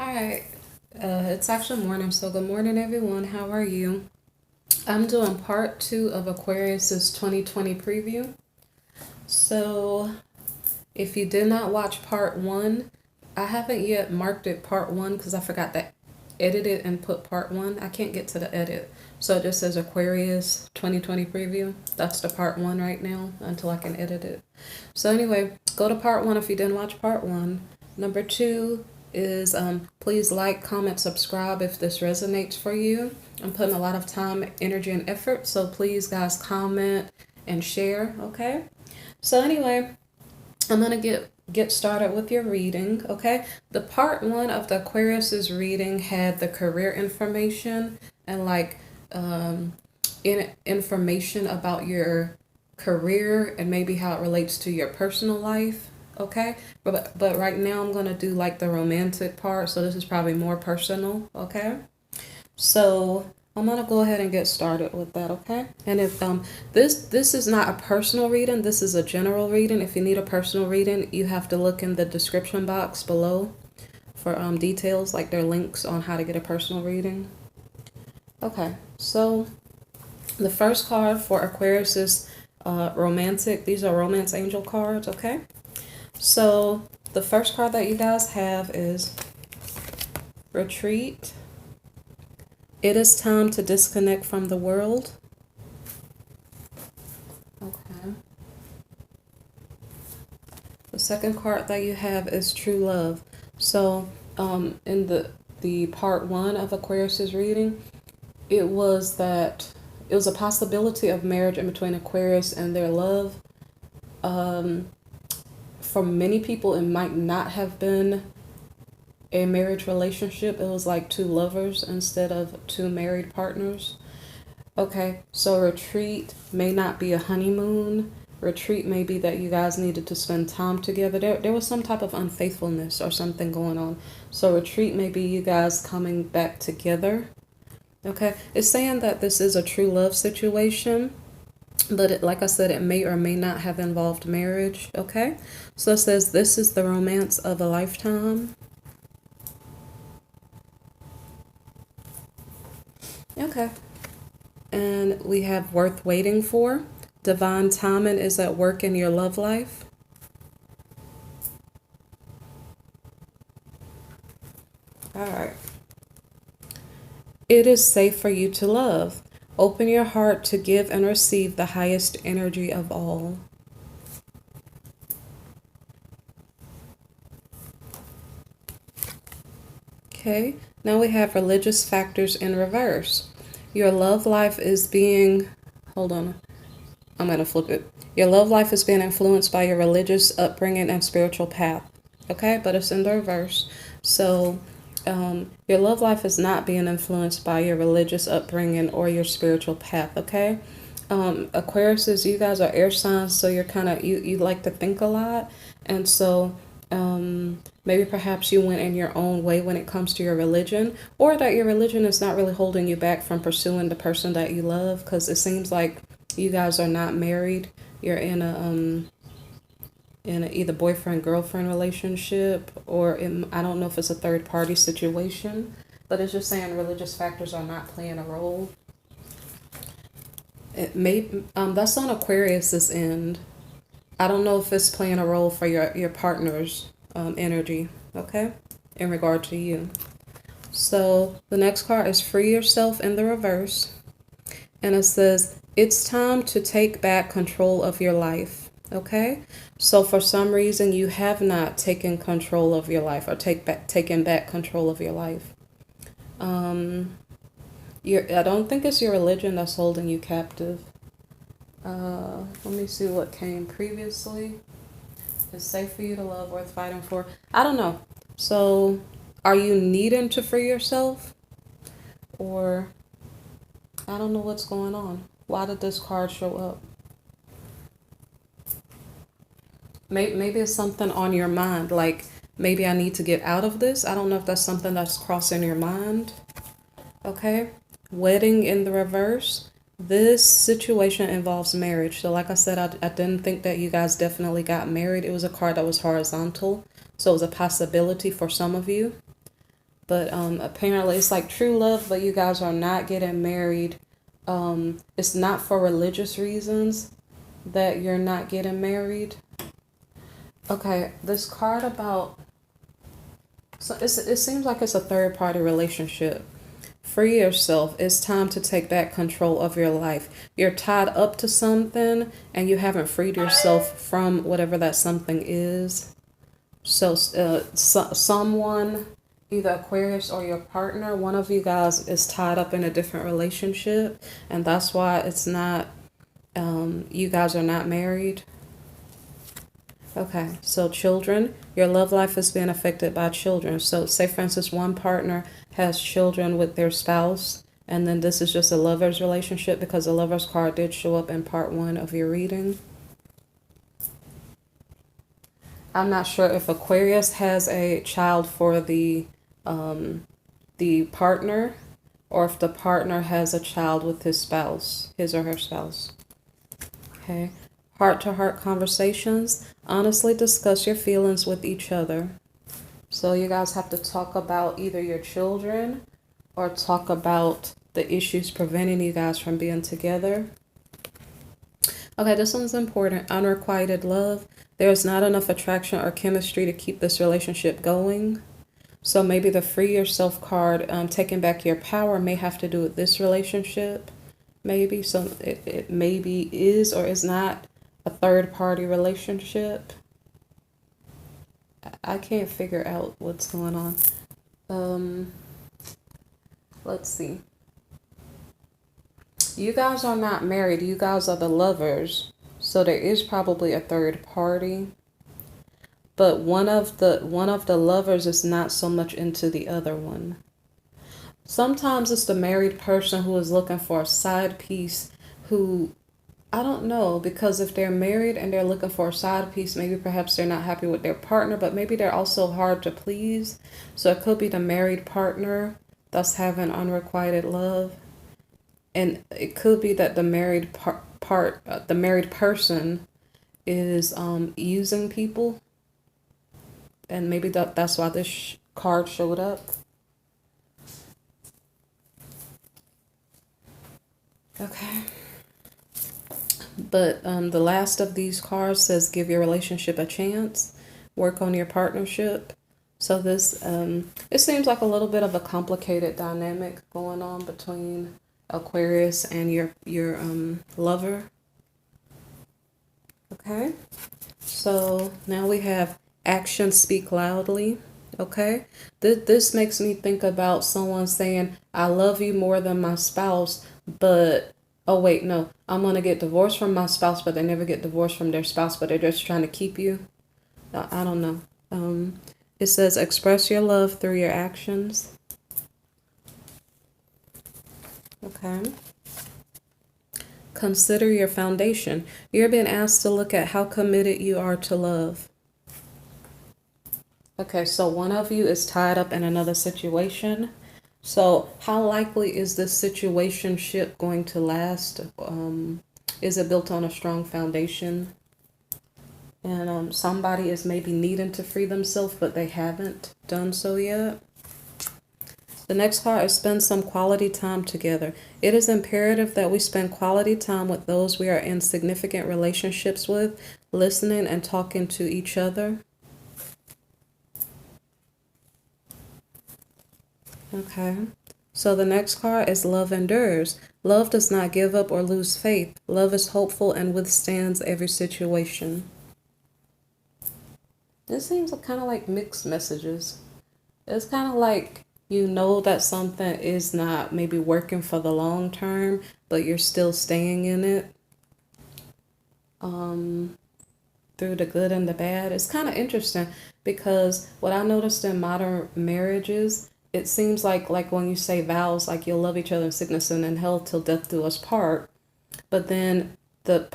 Alright, it's actually morning, so good morning everyone. How are you? I'm doing part 2 of Aquarius's 2020 preview. So, if you did not watch part 1, I haven't yet marked it part 1 because I forgot to edit it and put part 1. I can't get to the edit. So it just says Aquarius 2020 preview. That's the part 1 right now until I can edit it. So anyway, go to part 1 if you didn't watch part 1. Number 2 is please like, comment, subscribe if this resonates for you. I'm putting a lot of time, energy, and effort, so please guys comment and share, okay? So anyway, I'm gonna get started with your reading, okay? The part 1 of the Aquarius's reading had the career information and like information about your career and maybe how it relates to your personal life, okay? But right now I'm gonna do like the romantic part, so this is probably more personal, okay? So I'm gonna go ahead and get started with that, okay? And if this is not a personal reading, this is a general reading. If you need a personal reading, you have to look in the description box below for details, like there are links on how to get a personal reading. Okay, so the first card for Aquarius is romantic. These are romance angel cards, okay? So the first card that you guys have is retreat. It is time to disconnect from the world. Okay. The second card that you have is true love. So in the part 1 of Aquarius's reading, it was a possibility of marriage in between Aquarius and their love. For many people, it might not have been a marriage relationship. It was like two lovers instead of two married partners. Okay, so retreat may not be a honeymoon. Retreat may be that you guys needed to spend time together. There was some type of unfaithfulness or something going on. So retreat may be you guys coming back together. Okay, it's saying that this is a true love situation, but like I said, it may or may not have involved marriage. Okay, so it says this is the romance of a lifetime. Okay, and we have worth waiting for. Divine timing is at work in your love life. All right. It is safe for you to love. Open your heart to give and receive the highest energy of all. Okay, now we have religious factors in reverse. Your love life is being, hold on, I'm going to flip it. Your love life is being influenced by your religious upbringing and spiritual path. Okay, but it's in the reverse. So your love life is not being influenced by your religious upbringing or your spiritual path. Okay, Aquarius, you guys are air signs, so you're kind of you like to think a lot, and so maybe perhaps you went in your own way when it comes to your religion, or that your religion is not really holding you back from pursuing the person that you love, because it seems like you guys are not married. You're in a either boyfriend girlfriend relationship, or I don't know if it's a third party situation, but it's just saying religious factors are not playing a role. It may that's on Aquarius's end. I don't know if it's playing a role for your partner's energy, okay, in regard to you. So the next card is free yourself in the reverse, and it says it's time to take back control of your life. Okay, so for some reason you have not taken control of your life or taken back control of your life. I don't think it's your religion that's holding you captive. Let me see what came previously. It's safe for you to love, worth fighting for. I don't know. So, are you needing to free yourself? Or, I don't know what's going on. Why did this card show up? Maybe it's something on your mind. Like, maybe I need to get out of this. I don't know if that's something that's crossing your mind. Okay. Wedding in the reverse. This situation involves marriage. So like I said, I didn't think that you guys definitely got married. It was a card that was horizontal. So it was a possibility for some of you. But apparently it's like true love, but you guys are not getting married. It's not for religious reasons that you're not getting married. Okay, this card about, so it seems like it's a third party relationship. Free yourself. It's time to take back control of your life. You're tied up to something and you haven't freed yourself from whatever that something is. So, someone, either Aquarius or your partner, one of you guys is tied up in a different relationship, and that's why it's not, you guys are not married. Okay, so children, your love life is being affected by children. So, say for instance, one partner has children with their spouse, and then this is just a lover's relationship because the lover's card did show up in part 1 of your reading. I'm not sure if Aquarius has a child for the partner, or if the partner has a child with his spouse, his or her spouse. Okay. Heart-to-heart conversations. Honestly discuss your feelings with each other. So you guys have to talk about either your children or talk about the issues preventing you guys from being together. Okay, this one's important. Unrequited love. There's not enough attraction or chemistry to keep this relationship going. So maybe the free yourself card, taking back your power, may have to do with this relationship. Maybe. So it maybe is or is not a third party relationship. I can't figure out what's going on. Let's see. You guys are not married. You guys are the lovers. So there is probably a third party. But one of the lovers is not so much into the other one. Sometimes it's the married person who is looking for a side piece who, I don't know, because if they're married and they're looking for a side piece, maybe perhaps they're not happy with their partner, but maybe they're also hard to please. So it could be the married partner that's having unrequited love. And it could be that the married the married person is using people. And maybe that's why this card showed up. Okay. But the last of these cards says give your relationship a chance. Work on your partnership. So this, it seems like a little bit of a complicated dynamic going on between Aquarius and your lover. Okay. So now we have actions speak loudly. Okay. This makes me think about someone saying, I love you more than my spouse, but oh wait, no, I'm gonna get divorced from my spouse, but they never get divorced from their spouse, but they're just trying to keep you. I don't know. It says express your love through your actions. Okay. Consider your foundation. You're being asked to look at how committed you are to love. Okay, so one of you is tied up in another situation. So how likely is this situationship going to last? Is it built on a strong foundation? And somebody is maybe needing to free themselves, but they haven't done so yet. The next card is spend some quality time together. It is imperative that we spend quality time with those we are in significant relationships with, listening and talking to each other. Okay. So the next card is love endures. Love does not give up or lose faith. Love is hopeful and withstands every situation. This seems kind of like mixed messages. It's kind of like you know that something is not maybe working for the long term, but you're still staying in it. Through the good and the bad. It's kind of interesting because what I noticed in modern marriages, it seems like when you say vows, like you'll love each other in sickness and in health till death do us part. But then the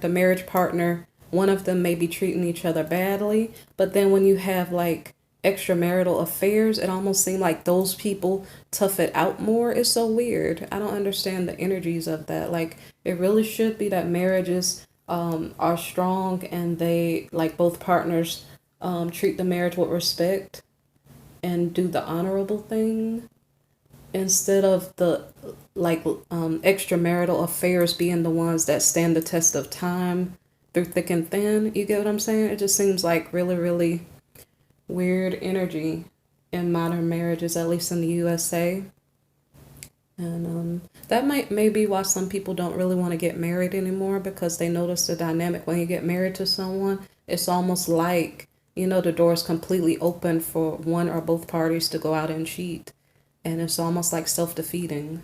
marriage partner, one of them may be treating each other badly. But then when you have like extramarital affairs, it almost seems like those people tough it out more. It's so weird. I don't understand the energies of that. Like it really should be that marriages are strong and they like both partners treat the marriage with respect. and do the honorable thing instead of the extramarital affairs being the ones that stand the test of time through thick and thin. You get what I'm saying? It just seems like really, really weird energy in modern marriages, at least in the USA. And that may be why some people don't really want to get married anymore, because they notice the dynamic when you get married to someone. It's almost like, the door is completely open for one or both parties to go out and cheat. And it's almost like self-defeating.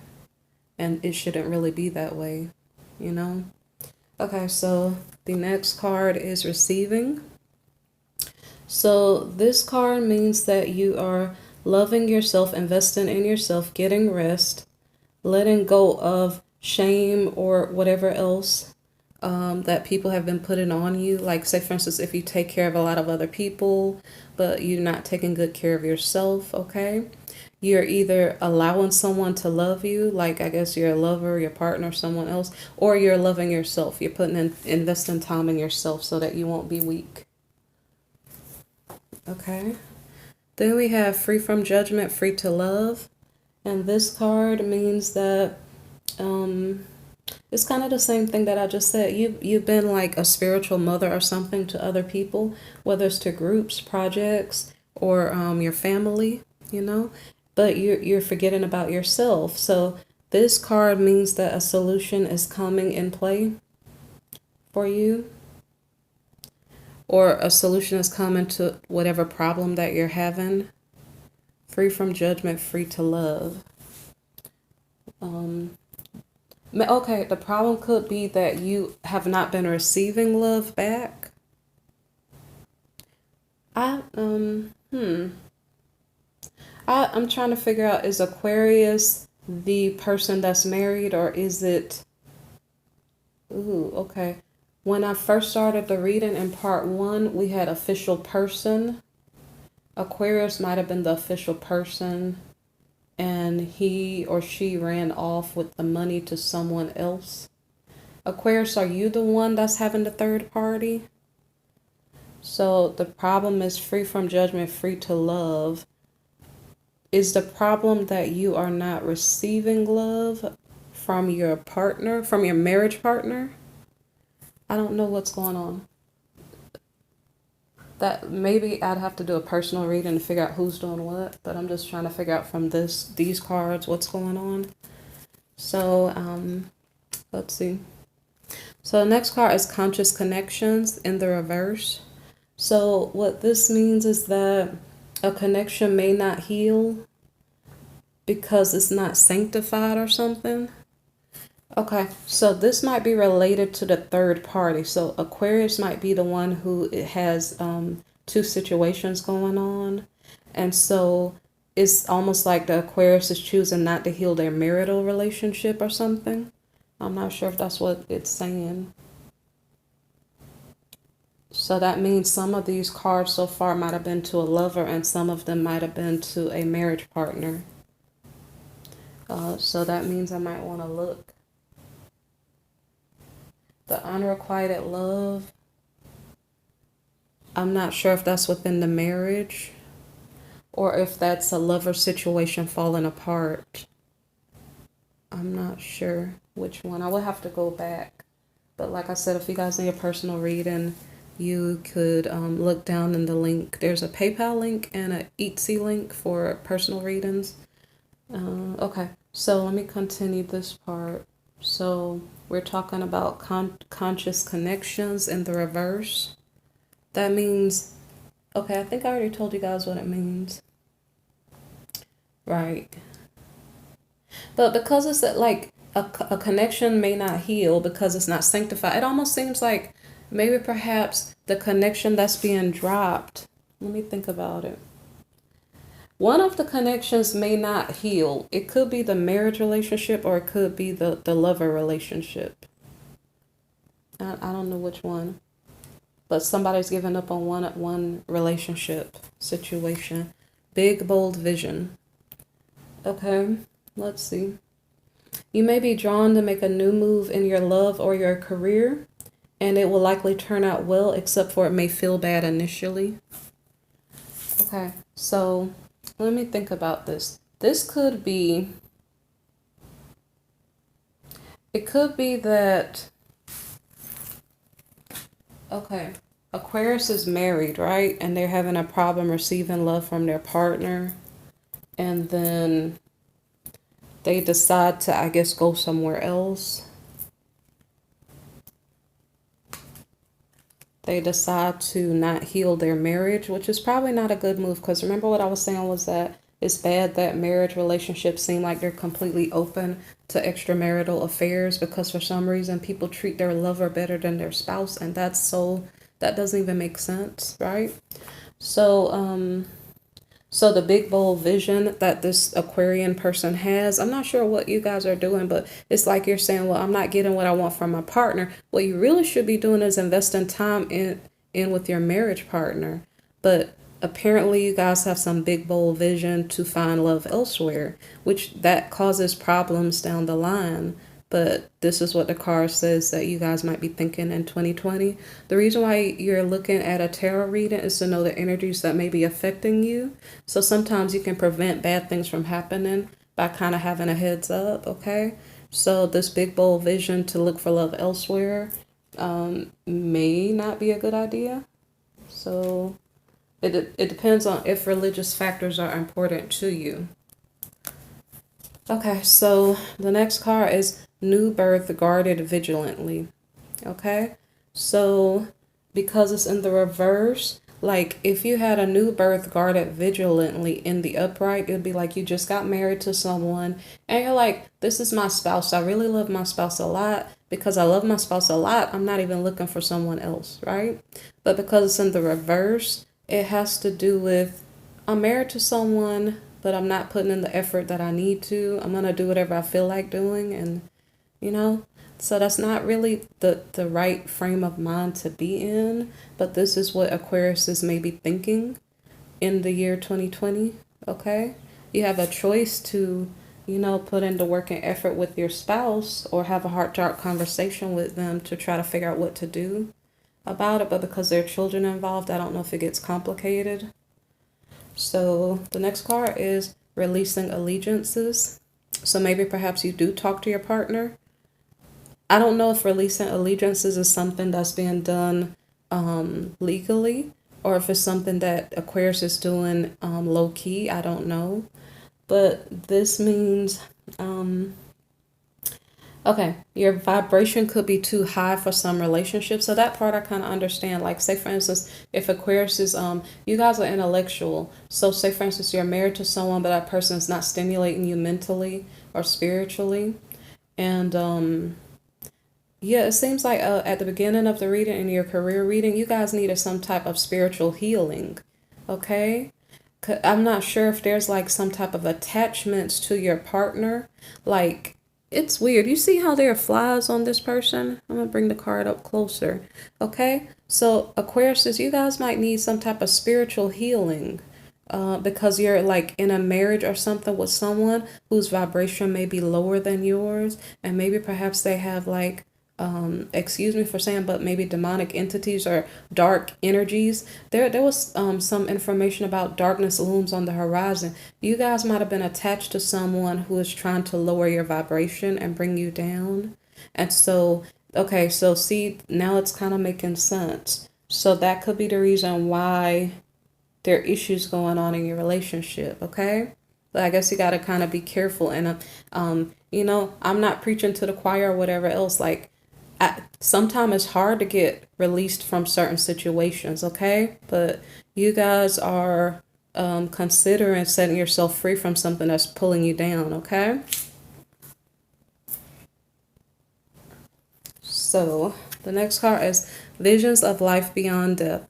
And it shouldn't really be that way, Okay, so the next card is receiving. So this card means that you are loving yourself, investing in yourself, getting rest, letting go of shame or whatever else that people have been putting on you. Like, say, for instance, if you take care of a lot of other people, but you're not taking good care of yourself, okay? You're either allowing someone to love you, like I guess you're a lover, your partner, someone else, or you're loving yourself. You're investing time in yourself so that you won't be weak. Okay. Then we have free from judgment, free to love. And this card means that it's kind of the same thing that I just said. You've been like a spiritual mother or something to other people, whether it's to groups, projects, or your family, but you're forgetting about yourself. So this card means that a solution is coming in play for you, or a solution is coming to whatever problem that you're having. Free from judgment, free to love. Okay, the problem could be that you have not been receiving love back. I'm trying to figure out, is Aquarius the person that's married, or is it... Ooh, okay. When I first started the reading in part 1, we had official person. Aquarius might have been the official person, and he or she ran off with the money to someone else. Aquarius, are you the one that's having the third party? So the problem is free from judgment, free to love. Is the problem that you are not receiving love from your partner, from your marriage partner? I don't know what's going on. That maybe I'd have to do a personal reading to figure out who's doing what, but I'm just trying to figure out from these cards what's going on. So let's see. So the next card is conscious connections in the reverse. So what this means is that a connection may not heal because it's not sanctified or something. Okay, so this might be related to the third party. So Aquarius might be the one who has two situations going on. And so it's almost like the Aquarius is choosing not to heal their marital relationship or something. I'm not sure if that's what it's saying. So that means some of these cards so far might have been to a lover, and some of them might have been to a marriage partner. So that means I might want to look. The unrequited love, I'm not sure if that's within the marriage or if that's a lover situation falling apart. I'm not sure which one. I will have to go back. But like I said, if you guys need a personal reading, you could look down in the link. There's a PayPal link and an Etsy link for personal readings. Okay, so let me continue this part. So we're talking about conscious connections in the reverse. That means, okay, I think I already told you guys what it means. Right. But because it's like a connection may not heal because it's not sanctified, it almost seems like maybe perhaps the connection that's being dropped. Let me think about it. One of the connections may not heal. It could be the marriage relationship, or it could be the lover relationship. I don't know which one. But somebody's giving up on one relationship situation. Big, bold vision. Okay, let's see. You may be drawn to make a new move in your love or your career, and it will likely turn out well, except for it may feel bad initially. Okay, so let me think about this. This could be, it could be that, okay, Aquarius is married, right? And they're having a problem receiving love from their partner. And then they decide to, I guess, go somewhere else. They decide to not heal their marriage, which is probably not a good move, because remember what I was saying was that it's bad that marriage relationships seem like they're completely open to extramarital affairs because for some reason people treat their lover better than their spouse, and that doesn't even make sense, right? So so the big bold vision that this Aquarian person has, I'm not sure what you guys are doing, but it's like you're saying, well, I'm not getting what I want from my partner. What you really should be doing is investing time in with your marriage partner. But apparently you guys have some big bold vision to find love elsewhere, which that causes problems down the line. But this is what the card says that you guys might be thinking in 2020. The reason why you're looking at a tarot reading is to know the energies that may be affecting you. So sometimes you can prevent bad things from happening by kind of having a heads up, okay? So this big bold vision to look for love elsewhere may not be a good idea. So it depends on if religious factors are important to you. Okay, so the next card is New Birth Guarded Vigilantly. Okay, so because it's in the reverse, like if you had a new birth guarded vigilantly in the upright, it'd be like you just got married to someone and you're like, this is my spouse. I really love my spouse a lot. Because I love my spouse a lot, I'm not even looking for someone else, right? But because it's in the reverse, it has to do with I'm married to someone, but I'm not putting in the effort that I need to. I'm gonna do whatever I feel like doing, and you know, so that's not really the right frame of mind to be in. But this is what Aquarius is maybe thinking in the year 2020. Okay, you have a choice to, put in the work and effort with your spouse or have a heart-to-heart conversation with them to try to figure out what to do about it. But because there are children involved, I don't know if it gets complicated. So the next card is releasing allegiances. So maybe perhaps you do talk to your partner. I don't know if releasing allegiances is something that's being done legally or if it's something that Aquarius is doing low key. I don't know. But this means, okay, your vibration could be too high for some relationships. So that part I kind of understand. Like, say for instance, if Aquarius is, you guys are intellectual. So say for instance, you're married to someone, but that person is not stimulating you mentally or spiritually. And yeah, it seems like at the beginning of the reading in your career reading, you guys needed some type of spiritual healing. Okay? I'm not sure if there's like some type of attachments to your partner. Like, it's weird. You see how there are flies on this person? I'm going to bring the card up closer. Okay? So, Aquarius says you guys might need some type of spiritual healing. Because you're like in a marriage or something with someone whose vibration may be lower than yours, and maybe perhaps they have like excuse me for saying, but maybe demonic entities or dark energies. There was some information about darkness looms on the horizon. You guys might have been attached to someone who is trying to lower your vibration and bring you down. And so, okay, so see, now it's kind of making sense. So that could be the reason why there are issues going on in your relationship, okay? But I guess you got to kind of be careful. And, I'm not preaching to the choir or whatever else. Like, sometimes it's hard to get released from certain situations, okay? But you guys are considering setting yourself free from something that's pulling you down, okay? So the next card is Visions of Life Beyond Death,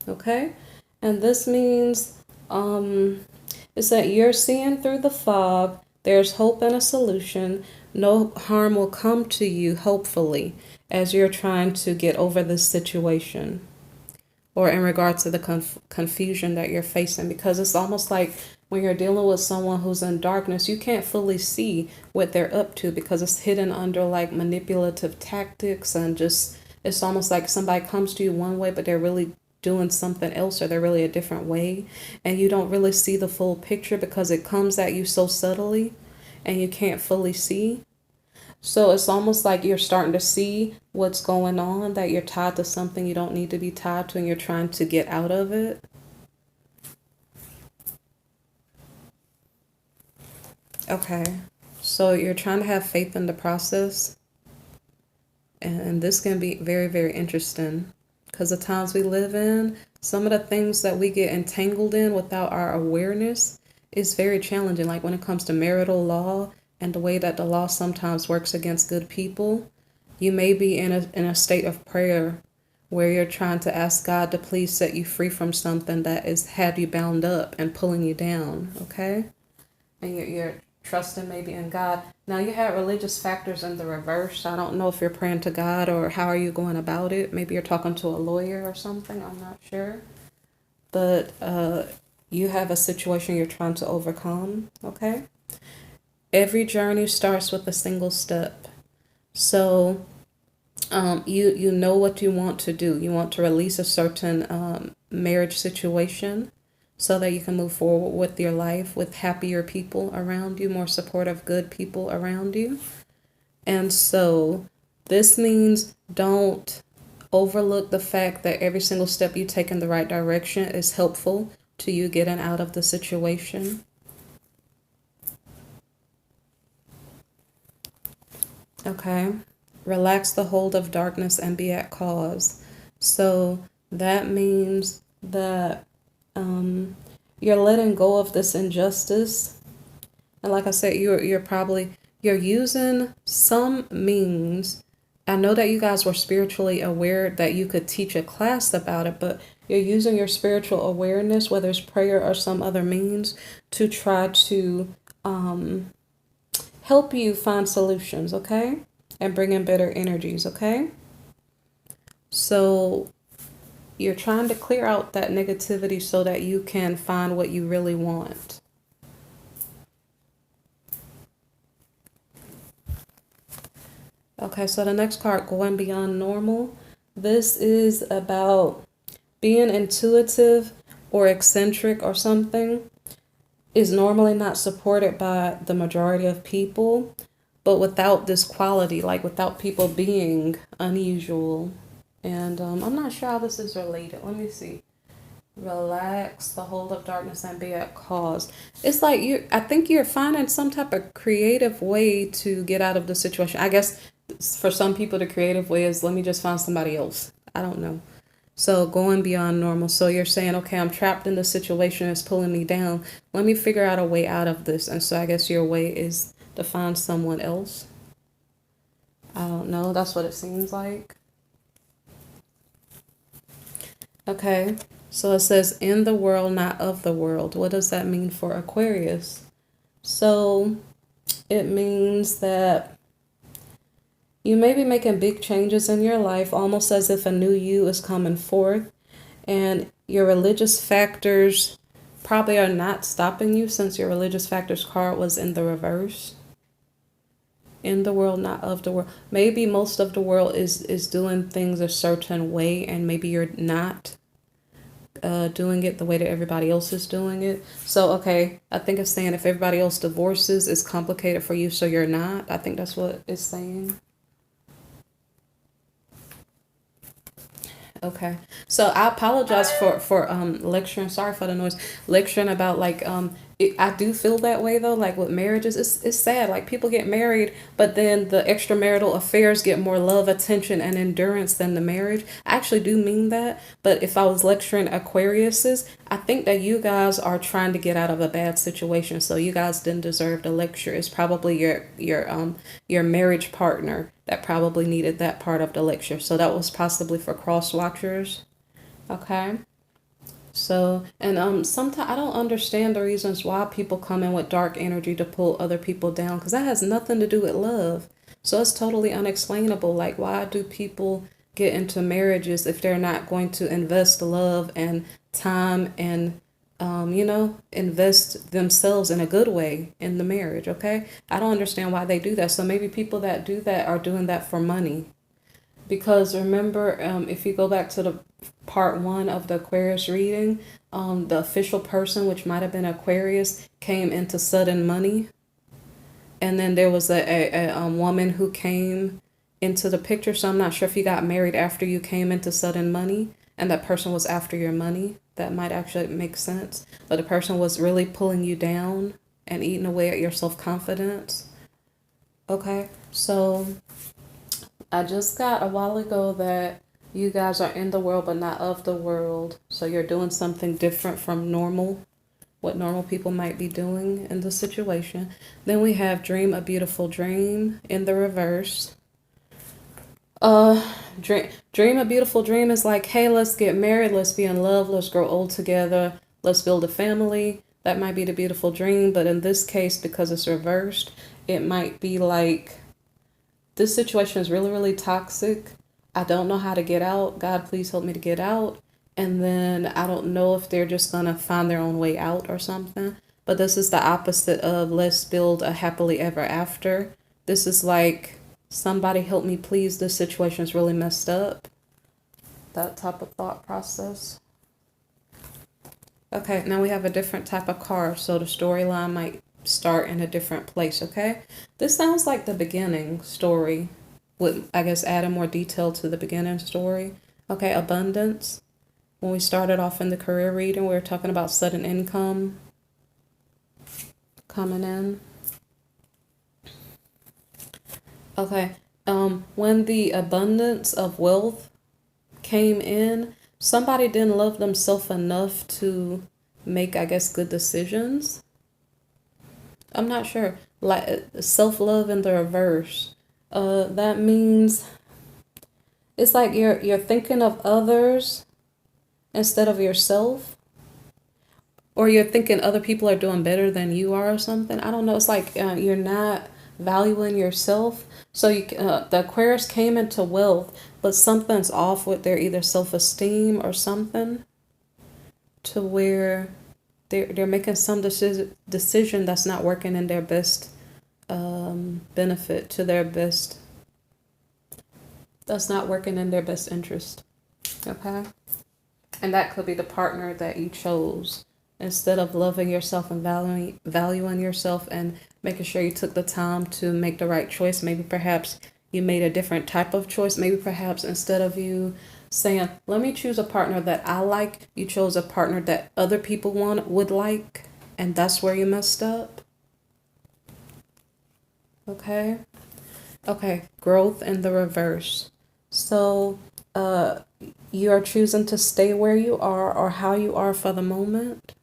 okay? And this means it's that you're seeing through the fog. There's hope and a solution. No harm will come to you, hopefully, as you're trying to get over this situation or in regards to the confusion that you're facing. Because it's almost like when you're dealing with someone who's in darkness, you can't fully see what they're up to because it's hidden under like manipulative tactics and just it's almost like somebody comes to you one way, but they're really doing something else, or they're really a different way, and you don't really see the full picture because it comes at you so subtly and you can't fully see. So it's almost like you're starting to see what's going on, that you're tied to something you don't need to be tied to, and you're trying to get out of it. Okay. So you're trying to have faith in the process. And this can be very, very interesting because the times we live in, some of the things that we get entangled in without our awareness is very challenging. Like when it comes to marital law and the way that the law sometimes works against good people, you may be in a state of prayer where you're trying to ask God to please set you free from something that is had you bound up and pulling you down, okay? And you're trusting maybe in God. Now you had religious factors in the reverse. I don't know if you're praying to God or how are you going about it. Maybe you're talking to a lawyer or something. I'm not sure. But you have a situation you're trying to overcome, okay? Every journey starts with a single step. So you know what you want to do. You want to release a certain marriage situation so that you can move forward with your life with happier people around you, more supportive, good people around you. And so this means don't overlook the fact that every single step you take in the right direction is helpful to you getting out of the situation. Okay. Relax the hold of darkness and be at cause. So that means that you're letting go of this injustice. And like I said, you're using some means. I know that you guys were spiritually aware that you could teach a class about it, but you're using your spiritual awareness, whether it's prayer or some other means, to try to help you find solutions, okay? And bring in better energies, okay? So you're trying to clear out that negativity so that you can find what you really want. Okay, so the next card, going beyond normal. This is about being intuitive or eccentric or something is normally not supported by the majority of people, but without this quality, like without people being unusual. And I'm not sure how this is related. Let me see. Relax the hold of darkness and be at cause. It's like I think you're finding some type of creative way to get out of the situation. I guess for some people, the creative way is let me just find somebody else. I don't know. So going beyond normal. So you're saying, okay, I'm trapped in the situation. It's pulling me down. Let me figure out a way out of this. And so I guess your way is to find someone else. I don't know. That's what it seems like. Okay. So it says in the world, not of the world. What does that mean for Aquarius? So it means that you may be making big changes in your life, almost as if a new you is coming forth. And your religious factors probably are not stopping you, since your religious factors card was in the reverse. In the world, not of the world. Maybe most of the world is doing things a certain way, and maybe you're not doing it the way that everybody else is doing it. So, okay, I think it's saying if everybody else divorces, it's complicated for you, so you're not. I think that's what it's saying. Okay. So I apologize for lecturing. Sorry for the noise. Lecturing about like I do feel that way though. Like with marriages, it's sad. Like people get married, but then the extramarital affairs get more love, attention, and endurance than the marriage. I actually do mean that. But if I was lecturing Aquariuses, I think that you guys are trying to get out of a bad situation. So you guys didn't deserve the lecture. It's probably your marriage partner that probably needed that part of the lecture. So that was possibly for cross watchers. Okay. So, and sometimes I don't understand the reasons why people come in with dark energy to pull other people down, because that has nothing to do with love. So it's totally unexplainable. Like, why do people get into marriages if they're not going to invest love and time and invest themselves in a good way in the marriage, okay? I don't understand why they do that. So maybe people that do that are doing that for money. Because remember, if you go back to the part one of the Aquarius reading, the official person, which might have been Aquarius, came into sudden money. And then there was a woman who came into the picture. So I'm not sure if you got married after you came into sudden money and that person was after your money. That might actually make sense. But the person was really pulling you down and eating away at your self-confidence. Okay, so I just got a while ago that you guys are in the world but not of the world. So you're doing something different from normal, what normal people might be doing in the situation. Then we have dream a beautiful dream in the reverse. Dream a beautiful dream is like, hey, let's get married, let's be in love, let's grow old together, let's build a family. That might be the beautiful dream, but in this case, because it's reversed, it might be like, this situation is really, really toxic. I don't know how to get out. God, please help me to get out. And then I don't know if they're just going to find their own way out or something. But this is the opposite of let's build a happily ever after. This is like, somebody help me, please. This situation is really messed up. That type of thought process. Okay, now we have a different type of card. So the storyline might start in a different place, okay? This sounds like the beginning story with, I guess, adding more detail to the beginning story. Okay, abundance. When we started off in the career reading, we were talking about sudden income coming in. Okay, when the abundance of wealth came in, somebody didn't love themselves enough to make, I guess, good decisions. I'm not sure. Like self-love in the reverse. That means it's like you're thinking of others instead of yourself, or you're thinking other people are doing better than you are or something. I don't know. It's like you're not valuing yourself. So the Aquarius came into wealth, but something's off with their either self-esteem or something, to where they're making some decision that's not working in their best benefit, to their best. That's not working in their best interest. Okay. And that could be the partner that you chose. Instead of loving yourself and valuing yourself and making sure you took the time to make the right choice, maybe perhaps you made a different type of choice. Maybe perhaps instead of you saying, let me choose a partner that I like, you chose a partner that other people would like. And that's where you messed up. Okay. Okay. Growth in the reverse. So, you are choosing to stay where you are or how you are for the moment.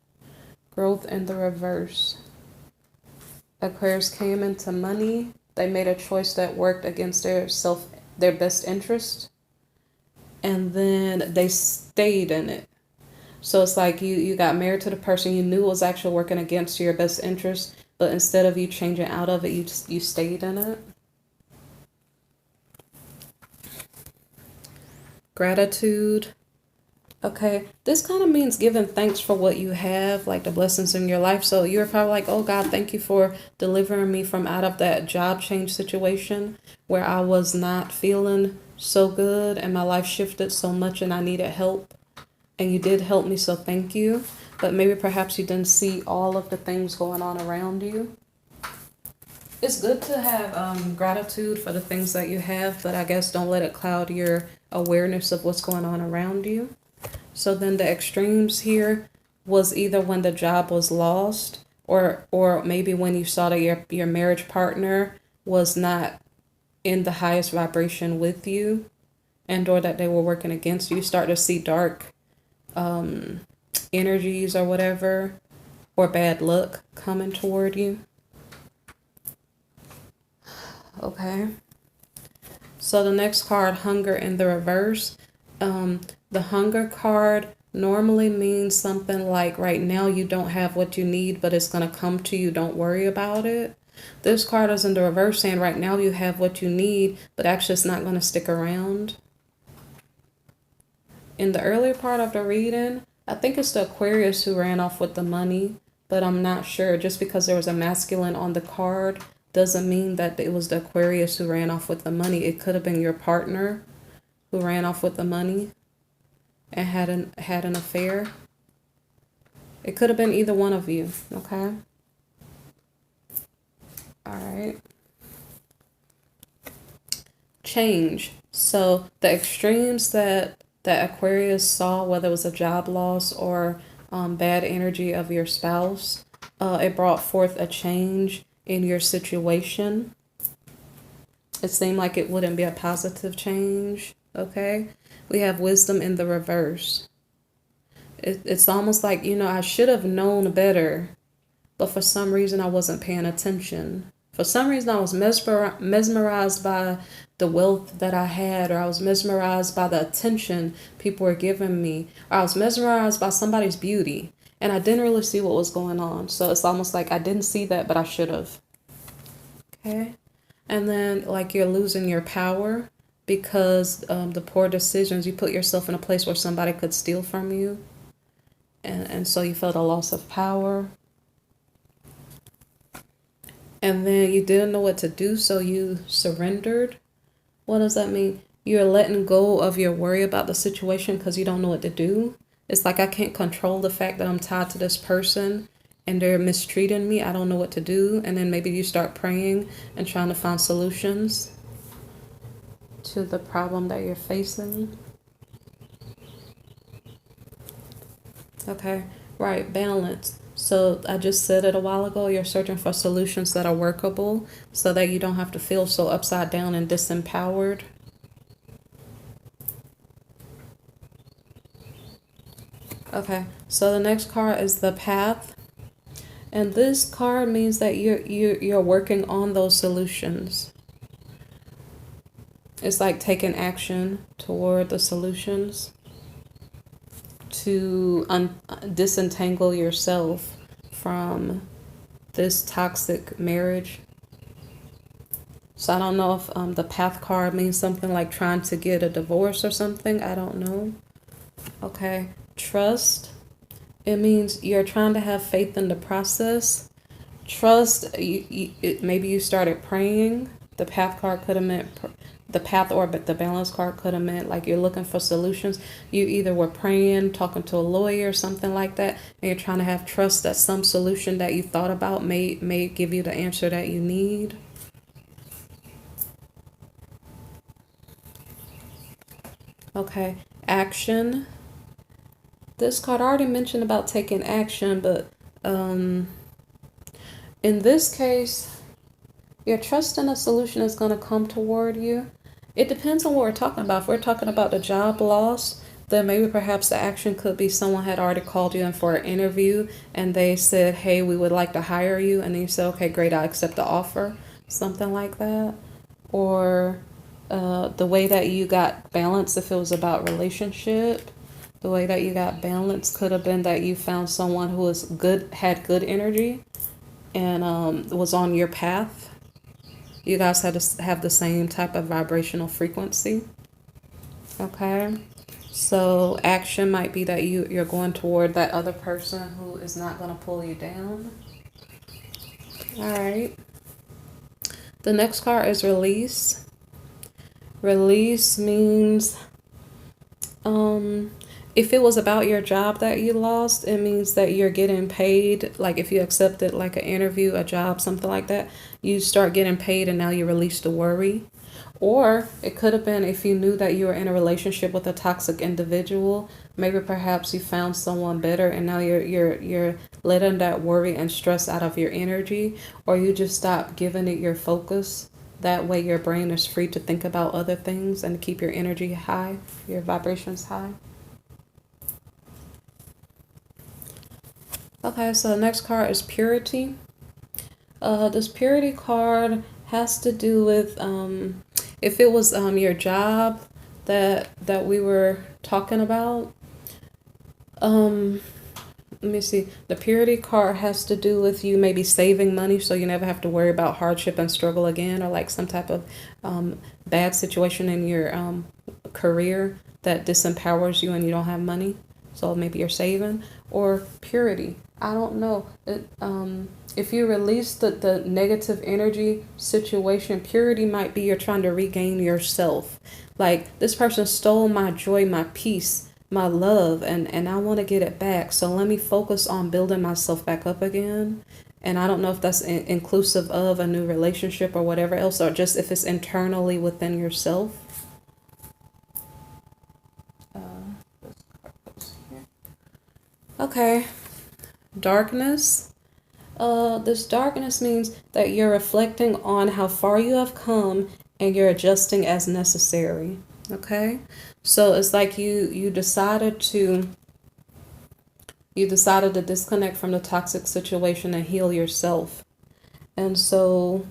Growth in the reverse. Aquarius came into money. They made a choice that worked against their best interest. And then they stayed in it. So it's like you got married to the person you knew was actually working against your best interest, but instead of you changing out of it, you stayed in it. Gratitude. Okay, this kind of means giving thanks for what you have, like the blessings in your life. So you're probably like, oh God, thank you for delivering me from out of that job change situation where I was not feeling so good and my life shifted so much and I needed help. And you did help me, so thank you. But maybe perhaps you didn't see all of the things going on around you. It's good to have gratitude for the things that you have, but I guess don't let it cloud your awareness of what's going on around you. So then the extremes here was either when the job was lost, or maybe when you saw that your marriage partner was not in the highest vibration with you, and or that they were working against you. You start to see dark energies or whatever, or bad luck coming toward you. Okay. So the next card, hunger in the reverse. The hunger card normally means something like right now you don't have what you need, but it's going to come to you. Don't worry about it. This card is in the reverse saying right now you have what you need, but actually it's not going to stick around. In the earlier part of the reading, I think it's the Aquarius who ran off with the money, but I'm not sure. Just because there was a masculine on the card doesn't mean that it was the Aquarius who ran off with the money. It could have been your partner who ran off with the money and had an affair. It could have been either one of you, okay? All right. Change. So the extremes that Aquarius saw, whether it was a job loss or bad energy of your spouse, it brought forth a change in your situation. It seemed like it wouldn't be a positive change, okay? We have wisdom in the reverse. It's almost like, you know, I should have known better, but for some reason I wasn't paying attention. For some reason I was mesmerized by the wealth that I had, or I was mesmerized by the attention people were giving me, or I was mesmerized by somebody's beauty, and I didn't really see what was going on. So it's almost like I didn't see that, but I should have. Okay? And then like you're losing your power because the poor decisions, you put yourself in a place where somebody could steal from you. And so you felt a loss of power. And then you didn't know what to do, so you surrendered. What does that mean? You're letting go of your worry about the situation because you don't know what to do. It's like, I can't control the fact that I'm tied to this person and they're mistreating me. I don't know what to do. And then maybe you start praying and trying to find solutions to the problem that you're facing. Okay, right, balance. So I just said it a while ago, you're searching for solutions that are workable so that you don't have to feel so upside down and disempowered. Okay, so the next card is the Path. And this card means that you're working on those solutions. It's like taking action toward the solutions to disentangle yourself from this toxic marriage. So I don't know if the Path card means something like trying to get a divorce or something. I don't know. Okay, Trust. It means you're trying to have faith in the process. Trust, maybe you started praying. The Path card could have meant the Path, or the Balance card could have meant like you're looking for solutions. You either were praying, talking to a lawyer, something like that, and you're trying to have trust that some solution that you thought about may give you the answer that you need. Okay, action. This card I already mentioned about taking action, but in this case, your trust in a solution is going to come toward you. It depends on what we're talking about. If we're talking about the job loss, then maybe perhaps the action could be someone had already called you in for an interview and they said, hey, we would like to hire you. And then you said, okay, great, I accept the offer. Something like that. Or the way that you got balance, if it was about relationship. The way that you got balance could have been that you found someone who was good, had good energy, and was on your path. You guys had to have the same type of vibrational frequency. Okay. So action might be that you're going toward that other person who is not going to pull you down. All right. The next card is release. Release means if it was about your job that you lost, it means that you're getting paid. Like if you accepted like an interview, a job, something like that, you start getting paid and now you release the worry. Or it could have been if you knew that you were in a relationship with a toxic individual, maybe perhaps you found someone better and now you're letting that worry and stress out of your energy, or you just stop giving it your focus. That way your brain is free to think about other things and keep your energy high, your vibrations high. Okay, so the next card is Purity. This Purity card has to do with if it was your job that we were talking about. Let me see. The Purity card has to do with you maybe saving money so you never have to worry about hardship and struggle again, or like some type of bad situation in your career that disempowers you and you don't have money. So maybe you're saving. or purity. I don't know. If you release the negative energy situation, purity might be you're trying to regain yourself. Like, this person stole my joy, my peace, my love, and I want to get it back. So let me focus on building myself back up again. And I don't know if that's inclusive of a new relationship or whatever else, or just if it's internally within yourself. Okay, darkness. This darkness means that you're reflecting on how far you have come and you're adjusting as necessary. Okay, so it's like you decided to disconnect from the toxic situation and heal yourself. And so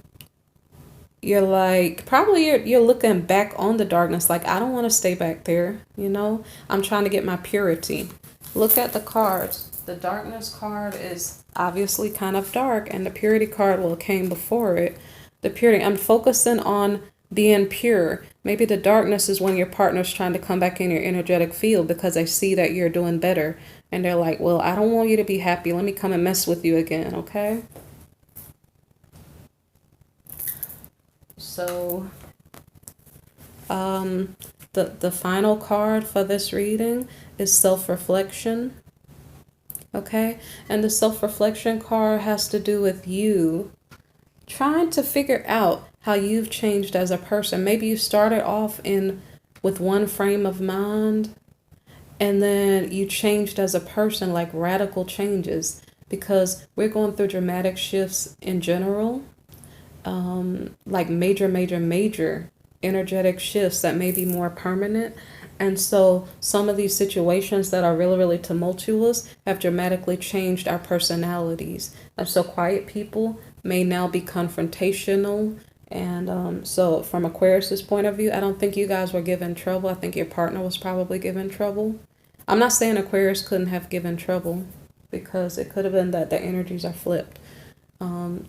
you're like, probably you're looking back on the darkness like, I don't want to stay back there, you know? I'm trying to get my purity. Look at the cards. The darkness card is obviously kind of dark, and the purity card came before it. The purity, I'm focusing on being pure. Maybe the darkness is when your partner's trying to come back in your energetic field because they see that you're doing better. And they're like, well, I don't want you to be happy. Let me come and mess with you again, okay? So, the final card for this reading is self-reflection. Okay, and the self-reflection card has to do with you trying to figure out how you've changed as a person. Maybe you started off with one frame of mind, and then you changed as a person, like radical changes, because we're going through dramatic shifts in general, like major energetic shifts that may be more permanent. And so some of these situations that are really, really tumultuous have dramatically changed our personalities. And so quiet people may now be confrontational. And so from Aquarius's point of view, I don't think you guys were given trouble. I think your partner was probably given trouble. I'm not saying Aquarius couldn't have given trouble, because it could have been that the energies are flipped.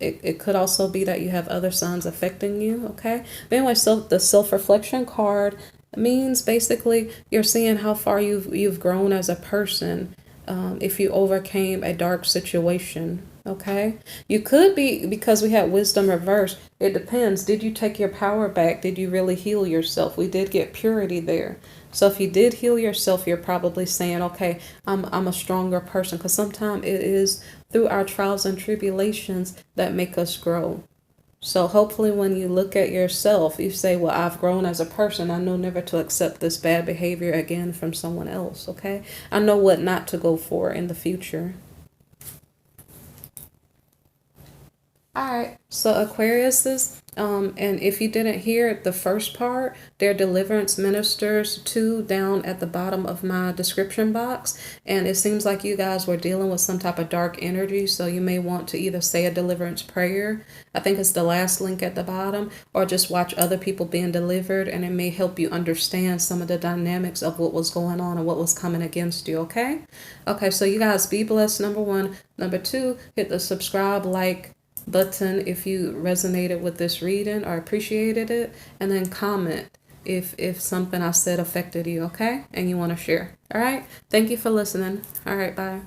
It could also be that you have other signs affecting you, okay? But anyway, so the self-reflection card means basically you're seeing how far you've grown as a person, if you overcame a dark situation, okay? You could be, because we had wisdom reversed, it depends. Did you take your power back? Did you really heal yourself? We did get purity there. So if you did heal yourself, you're probably saying, okay, I'm a stronger person, because sometimes it is through our trials and tribulations that make us grow. So hopefully when you look at yourself, you say, well, I've grown as a person. I know never to accept this bad behavior again from someone else, okay? I know what not to go for in the future. All right, so Aquariuses, and if you didn't hear the first part, they're deliverance ministers, 2 down at the bottom of my description box. And it seems like you guys were dealing with some type of dark energy, so you may want to either say a deliverance prayer, I think it's the last link at the bottom, or just watch other people being delivered, and it may help you understand some of the dynamics of what was going on and what was coming against you, okay? Okay, so you guys be blessed, number 1. Number 2, hit the subscribe, like button if you resonated with this reading or appreciated it, and then comment if something I said affected you, okay, and you want to share. All right, thank you for listening. All right, bye.